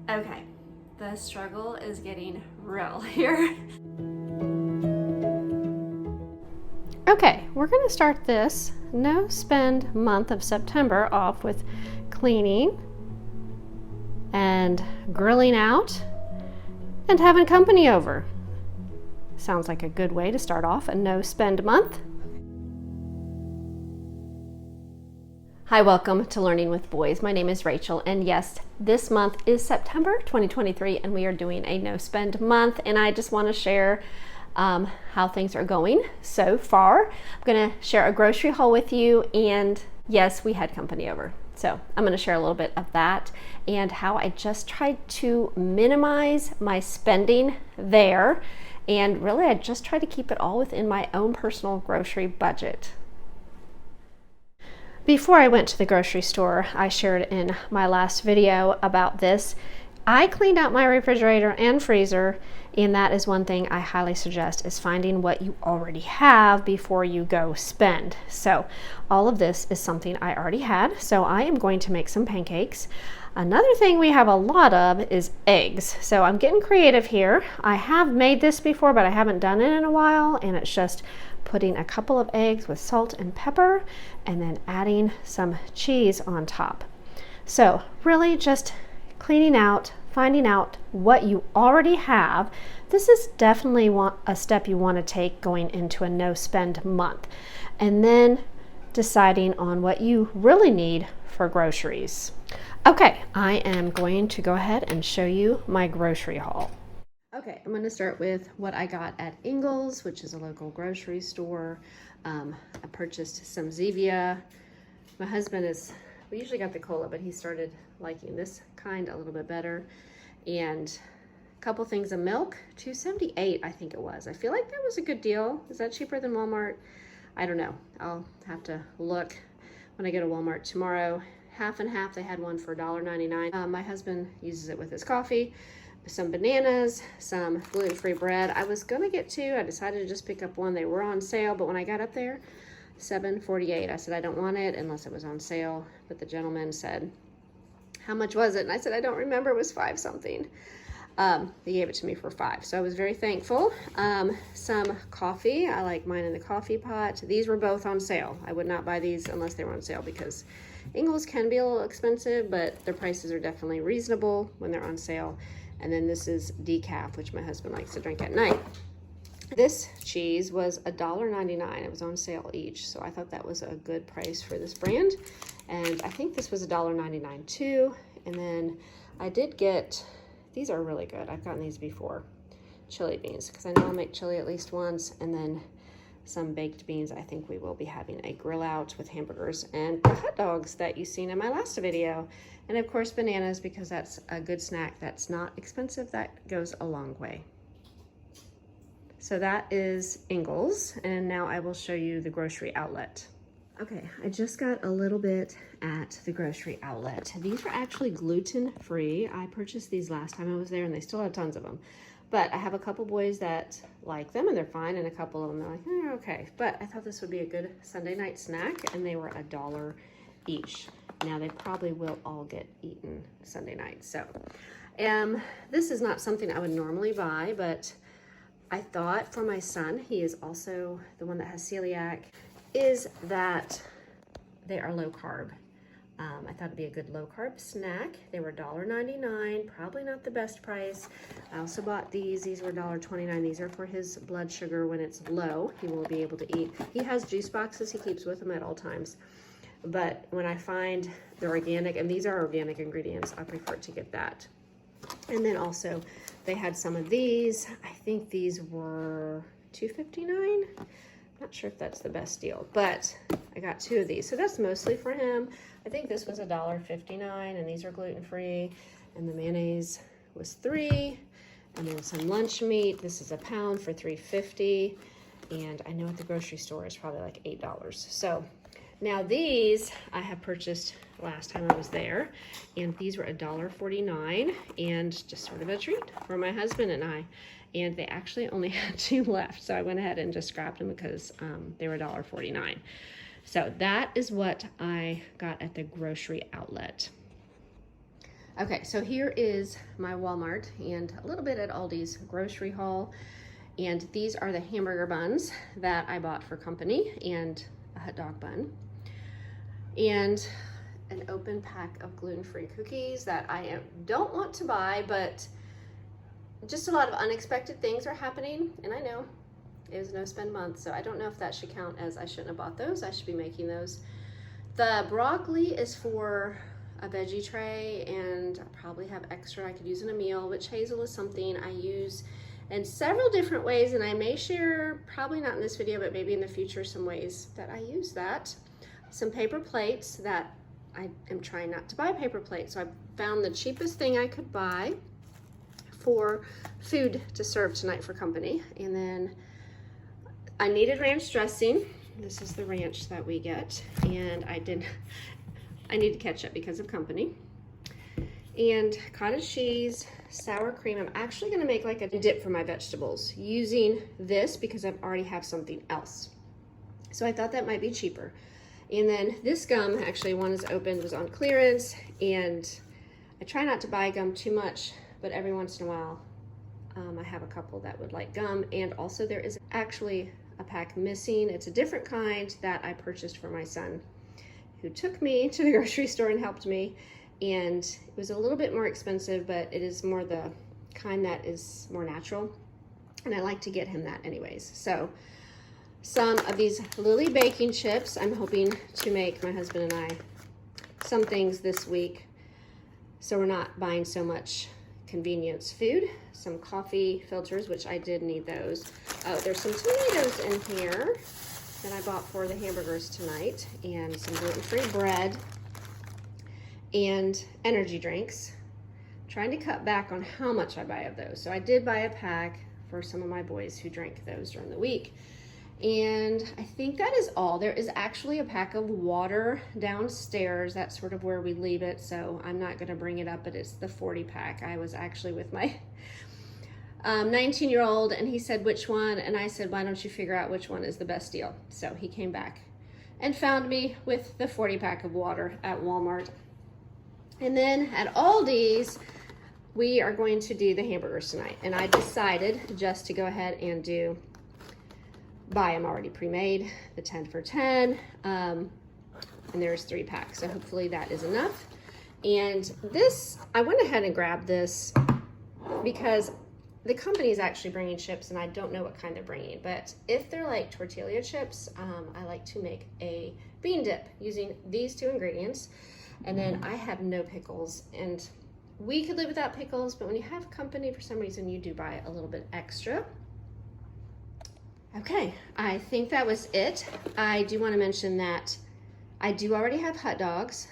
Okay, the struggle is getting real here. Okay, we're going to start this no spend month of September off with cleaning and grilling out and having company over. Sounds like a good way to start off a no spend month. Hi, welcome to Learning with Boys. My name is Rachel, and yes, this month is September 2023, and we are doing a no spend month, and I just want to share how things are going so far. I'm going to share a grocery haul with you, and yes, we had company over. So I'm going to share a little bit of that and how I just tried to minimize my spending there. And really, I just try to keep it all within my own personal grocery budget. Before I went to the grocery store, I shared in my last video about this. I cleaned out my refrigerator and freezer, and that is one thing I highly suggest, is finding what you already have before you go spend. So all of this is something I already had, so I am going to make some pancakes. Another thing we have a lot of is eggs. So I'm getting creative here. I have made this before, but I haven't done it in a while, and it's just putting a couple of eggs with salt and pepper and then adding some cheese on top. So really just cleaning out, finding out what you already have. This is definitely a step you want to take going into a no spend month. And then deciding on what you really need for groceries. Okay, I am going to go ahead and show you my grocery haul. Okay, I'm going to start with what I got at Ingles, which is a local grocery store. I purchased some Zevia. My husband we usually got the cola, but he started liking this kind a little bit better. And a couple things of milk, $2.78 I think it was. I feel like that was a good deal. Is that cheaper than Walmart? I don't know. I'll have to look when I go to Walmart tomorrow. Half and half, they had one for $1.99. My husband uses it with his coffee. Some bananas, some gluten-free bread. I was gonna get two. I decided to just pick up one. They were on sale, but when I got up there, $7.48. I said I don't want it unless it was on sale. But the gentleman said, "How much was it?" And I said, "I don't remember. It was $5 something." He gave it to me for $5, so I was very thankful. Some coffee. I like mine in the coffee pot. These were both on sale. I would not buy these unless they were on sale because Ingles can be a little expensive, but their prices are definitely reasonable when they're on sale. And then this is decaf, which my husband likes to drink at night. This cheese was $1.99. It was on sale each, so I thought that was a good price for this brand. And I think this was $1.99 too. And then I did get, these are really good. I've gotten these before, chili beans, because I know I'll make chili at least once. And then some baked beans. I think we will be having a grill out with hamburgers and the hot dogs that you've seen in my last video. And of course, bananas, because that's a good snack that's not expensive. That goes a long way. So that is Ingles, and now I will show you the grocery outlet. Okay, I just got a little bit at the grocery outlet. These are actually gluten-free. I purchased these last time I was there, and they still have tons of them. But I have a couple boys that like them, and they're fine, and a couple of them, they're like, okay. But I thought this would be a good Sunday night snack, and they were $1 each. Now, they probably will all get eaten Sunday night. So, this is not something I would normally buy, but I thought for my son, he is also the one that has celiac, is that they are low carb. I thought it'd be a good low carb snack. They were $1.99, probably not the best price. I also bought these. These were $1.29. These are for his blood sugar when it's low. He will be able to eat. He has juice boxes he keeps with him at all times. But when I find the organic, and these are organic ingredients, I prefer to get that. And then also they had some of these. I think these were $2.59. Not sure if that's the best deal, but I got two of these. So that's mostly for him. I think this was $1.59, and these are gluten-free. And the mayonnaise was $3. And then some lunch meat. This is a pound for $3.50. And I know at the grocery store it's probably like $8. So now these I have purchased last time I was there, and these were $1.49, and just sort of a treat for my husband and I. And they actually only had two left, so I went ahead and just grabbed them because they were $1.49. So that is what I got at the grocery outlet. Okay, so here is my Walmart and a little bit at Aldi's grocery haul. And these are the hamburger buns that I bought for company, and a hot dog bun. And an open pack of gluten-free cookies that I don't want to buy, but just a lot of unexpected things are happening. And I know it was no spend month, so I don't know if that should count as I shouldn't have bought those. I should be making those. The broccoli is for a veggie tray, and I probably have extra I could use in a meal. Witch hazel is something I use in several different ways, and I may share, probably not in this video, but maybe in the future, some ways that I use that. Some paper plates that I am trying not to buy paper plates, so I found the cheapest thing I could buy for food to serve tonight for company. And then I needed ranch dressing. This is the ranch that we get, and I need ketchup because of company. And cottage cheese, sour cream. I'm actually gonna make like a dip for my vegetables using this because I already have something else. So I thought that might be cheaper. And then this gum, actually one is opened, was on clearance, and I try not to buy gum too much, but every once in a while I have a couple that would like gum. And also there is actually a pack missing. It's a different kind that I purchased for my son, who took me to the grocery store and helped me. And it was a little bit more expensive, but it is more the kind that is more natural. And I like to get him that anyways. So some of these Lily baking chips, I'm hoping to make my husband and I some things this week, so we're not buying so much convenience food. Some coffee filters, which I did need those. Oh, there's some tomatoes in here that I bought for the hamburgers tonight, and some gluten-free bread and energy drinks. I'm trying to cut back on how much I buy of those. So I did buy a pack for some of my boys who drank those during the week. And I think that is all. There is actually a pack of water downstairs. That's sort of where we leave it, so I'm not gonna bring it up, but it's the 40 pack. I was actually with my 19-year-old, and he said, which one? And I said, why don't you figure out which one is the best deal? So he came back and found me with the 40 pack of water at Walmart. And then at Aldi's, we are going to do the hamburgers tonight. And I decided just to go ahead and buy them already pre-made, the 10 for 10. And there's 3 packs, so hopefully that is enough. And this, I went ahead and grabbed this because the company is actually bringing chips, and I don't know what kind they're bringing, but if they're like tortilla chips, I like to make a bean dip using these 2 ingredients. And then I have no pickles, and we could live without pickles, but when you have company, for some reason, you do buy a little bit extra. Okay, I think that was it. I do want to mention that I do already have hot dogs.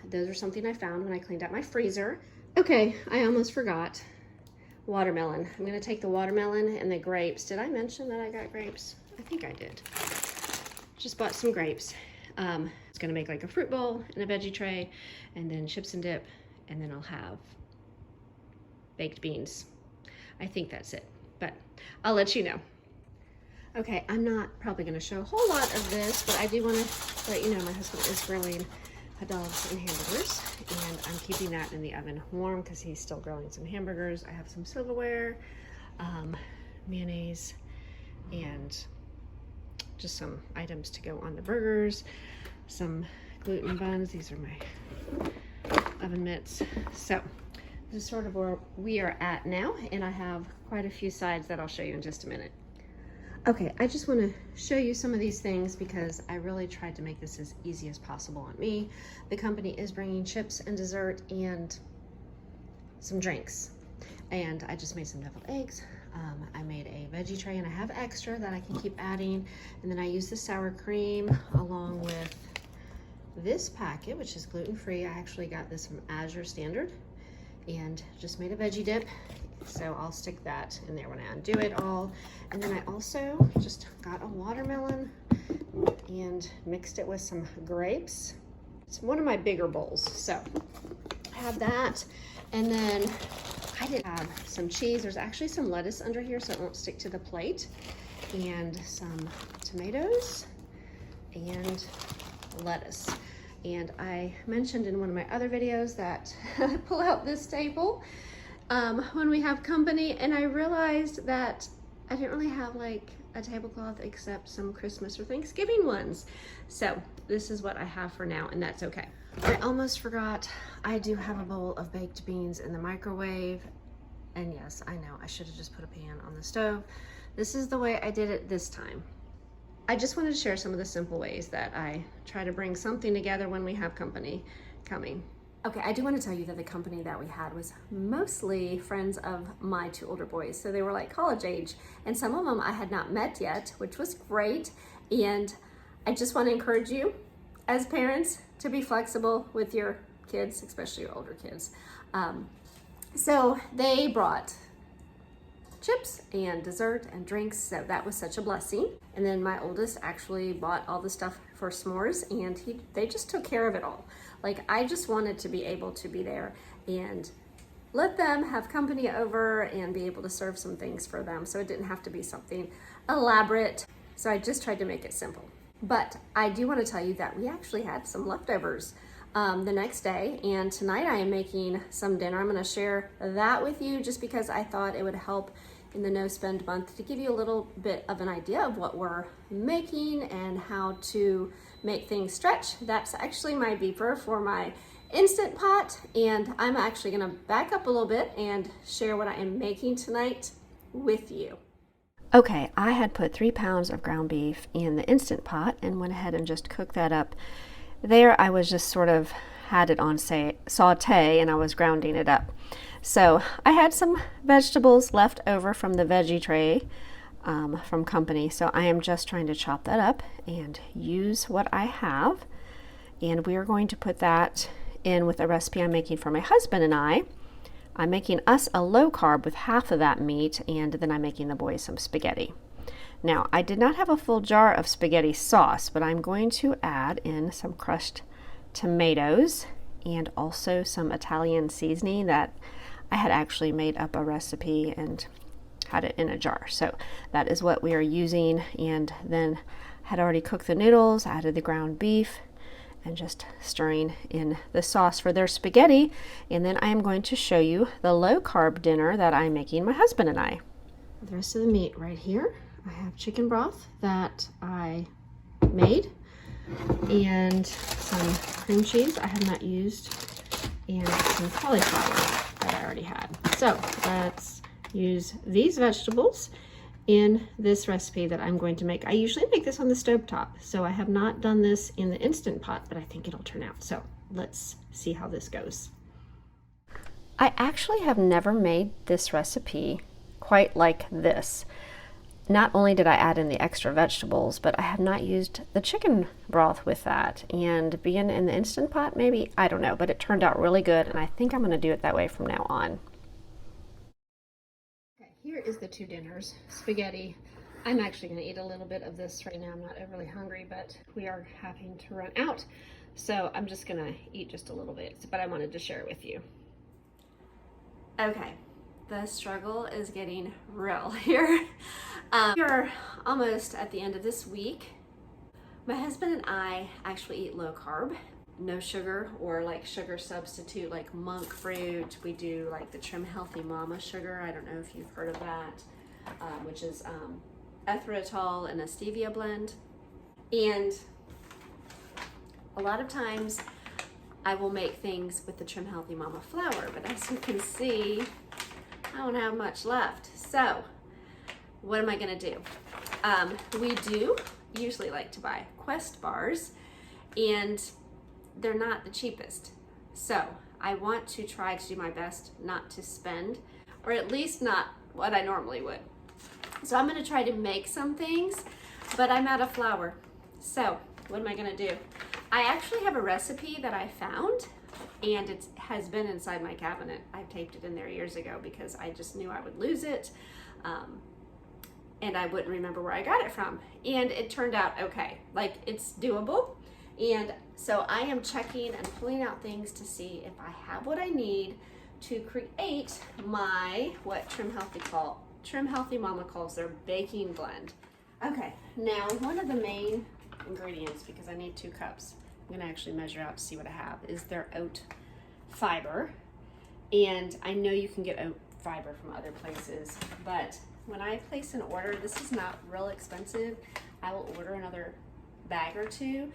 Those are something I found when I cleaned out my freezer. Okay, I almost forgot. Watermelon. I'm gonna take the watermelon and the grapes. Did I mention that I got grapes? I think I did. Just bought some grapes. It's gonna make like a fruit bowl and a veggie tray, and then chips and dip, and then I'll have baked beans. I think that's it, but I'll let you know. Okay, I'm not probably gonna show a whole lot of this, but I do wanna let you know my husband is grilling hot dogs and hamburgers, and I'm keeping that in the oven warm because he's still grilling some hamburgers. I have some silverware, mayonnaise, and just some items to go on the burgers, some gluten buns. These are my oven mitts. So this is sort of where we are at now, and I have quite a few sides that I'll show you in just a minute. Okay, I just want to show you some of these things because I really tried to make this as easy as possible on me. The company is bringing chips and dessert and some drinks. And I just made some deviled eggs. I made a veggie tray, and I have extra that I can keep adding. And then I use the sour cream along with this packet, which is gluten-free. I actually got this from Azure Standard, and just made a veggie dip. So I'll stick that in there when I undo it all. And then I also just got a watermelon and mixed it with some grapes. It's one of my bigger bowls. So I have that. And then I did have some cheese. There's actually some lettuce under here so it won't stick to the plate. And some tomatoes and lettuce. And I mentioned in one of my other videos that I pull out this table when we have company, and I realized that I didn't really have like a tablecloth except some Christmas or Thanksgiving ones. So this is what I have for now, and that's okay. I almost forgot, I do have a bowl of baked beans in the microwave. And yes, I know, I should have just put a pan on the stove. This is the way I did it this time. I just wanted to share some of the simple ways that I try to bring something together when we have company coming. Okay, I do want to tell you that the company that we had was mostly friends of my two older boys. So they were like college age, and some of them I had not met yet, which was great. And I just want to encourage you as parents to be flexible with your kids, especially your older kids. So they brought chips and dessert and drinks, so that was such a blessing. And then my oldest actually bought all the stuff for s'mores, and they just took care of it all. Like, I just wanted to be able to be there and let them have company over and be able to serve some things for them, so it didn't have to be something elaborate. So I just tried to make it simple. But I do want to tell you that we actually had some leftovers the next day, and tonight I am making some dinner. I'm going to share that with you just because I thought it would help in the no spend month to give you a little bit of an idea of what we're making and how to make things stretch. That's actually my beeper for my Instant Pot, and I'm actually going to back up a little bit and share what I am making tonight with you. Okay, I had put 3 pounds of ground beef in the Instant Pot and went ahead and just cooked that up. There I was just sort of had it on saute, and I was grounding it up. So I had some vegetables left over from the veggie tray from company, so I am just trying to chop that up and use what I have. And we are going to put that in with a recipe I'm making for my husband and I. I'm making us a low carb with half of that meat, and then I'm making the boys some spaghetti. Now, I did not have a full jar of spaghetti sauce, but I'm going to add in some crushed tomatoes and also some Italian seasoning that I had actually made up a recipe and had it in a jar. So that is what we are using, and then had already cooked the noodles, added the ground beef, and just stirring in the sauce for their spaghetti. And then I am going to show you the low carb dinner that I'm making my husband and I. The rest of the meat right here. I have chicken broth that I made and some cream cheese I have not used and some cauliflower that I already had. So let's use these vegetables in this recipe that I'm going to make. I usually make this on the stovetop, so I have not done this in the Instant Pot, but I think it'll turn out. So let's see how this goes. I actually have never made this recipe quite like this. Not only did I add in the extra vegetables, but I have not used the chicken broth with that. And being in the Instant Pot, maybe, I don't know, but it turned out really good, and I think I'm going to do it that way from now on. Okay, here is the 2 dinners. Spaghetti. I'm actually going to eat a little bit of this right now. I'm not overly hungry, but we are having to run out. So I'm just going to eat just a little bit, but I wanted to share it with you. Okay. The struggle is getting real here. We are almost at the end of this week. My husband and I actually eat low carb, no sugar or like sugar substitute like monk fruit. We do like the Trim Healthy Mama sugar. I don't know if you've heard of that, which is erythritol and a stevia blend. And a lot of times I will make things with the Trim Healthy Mama flour, but as you can see, I don't have much left. So what am I gonna do? We do usually like to buy Quest bars, and they're not the cheapest. So I want to try to do my best not to spend, or at least not what I normally would. So I'm gonna try to make some things, but I'm out of flour. So what am I gonna do? I actually have a recipe that I found, and it has been inside my cabinet. I taped it in there years ago because I just knew I would lose it, and I wouldn't remember where I got it from. And it turned out okay, like it's doable. And so I am checking and pulling out things to see if I have what I need to create my, what Trim Healthy Mama calls their baking blend. Okay, now one of the main ingredients, because I need 2 cups, I'm gonna actually measure out to see what I have, is their oat fiber. And I know you can get oat fiber from other places, but when I place an order, this is not real expensive. I will order another bag or two.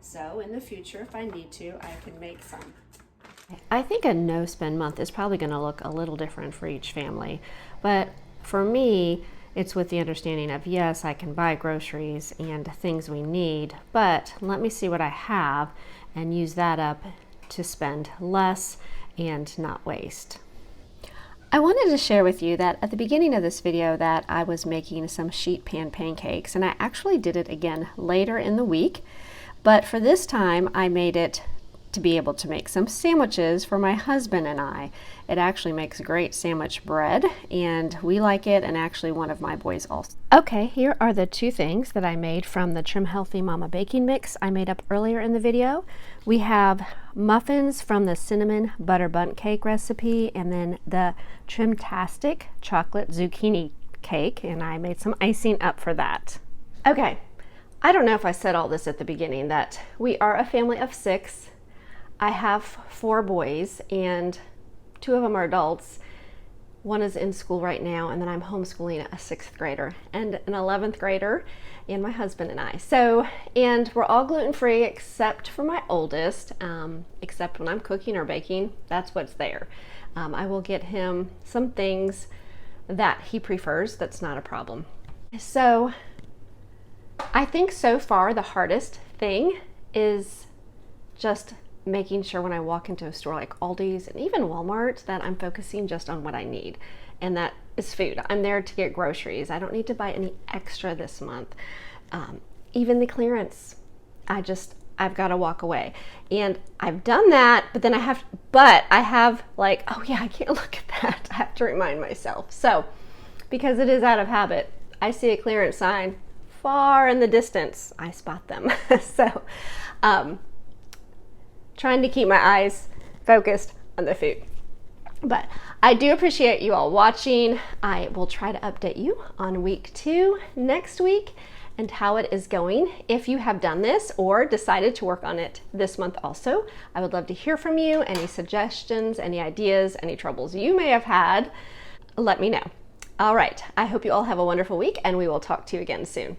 So in the future, if I need to, I can make some. I think a no-spend month is probably gonna look a little different for each family. But for me, it's with the understanding of, yes, I can buy groceries and things we need, but let me see what I have and use that up to spend less and not waste. I wanted to share with you that at the beginning of this video that I was making some sheet pan pancakes, and I actually did it again later in the week, but for this time I made it to be able to make some sandwiches for my husband and I. It actually makes great sandwich bread and we like it, and actually one of my boys also. Okay, here are the two things that I made from the Trim Healthy Mama baking mix I made up earlier in the video. We have muffins from the cinnamon butter bundt cake recipe, and then the Trimtastic chocolate zucchini cake, and I made some icing up for that. Okay, I don't know if I said all this at the beginning, that we are a family of 6. I have 4 boys and 2 of them are adults. One is in school right now, and then I'm homeschooling a 6th grader and an 11th grader, and my husband and I. So, and we're all gluten-free except for my oldest, except when I'm cooking or baking, that's what's there. I will get him some things that he prefers. That's not a problem. So I think so far the hardest thing is just making sure when I walk into a store like Aldi's and even Walmart that I'm focusing just on what I need, and that is food. I'm there to get groceries. I don't need to buy any extra this month. Even the clearance, I've got to walk away, and I've done that, but then I have like, oh yeah, I can't look at that. I have to remind myself. So because it is out of habit, I see a clearance sign far in the distance, I spot them. So trying to keep my eyes focused on the food. But I do appreciate you all watching. I will try to update you on week 2 next week and how it is going. If you have done this or decided to work on it this month also, I would love to hear from you. Any suggestions, any ideas, any troubles you may have had, let me know. All right, I hope you all have a wonderful week, and we will talk to you again soon.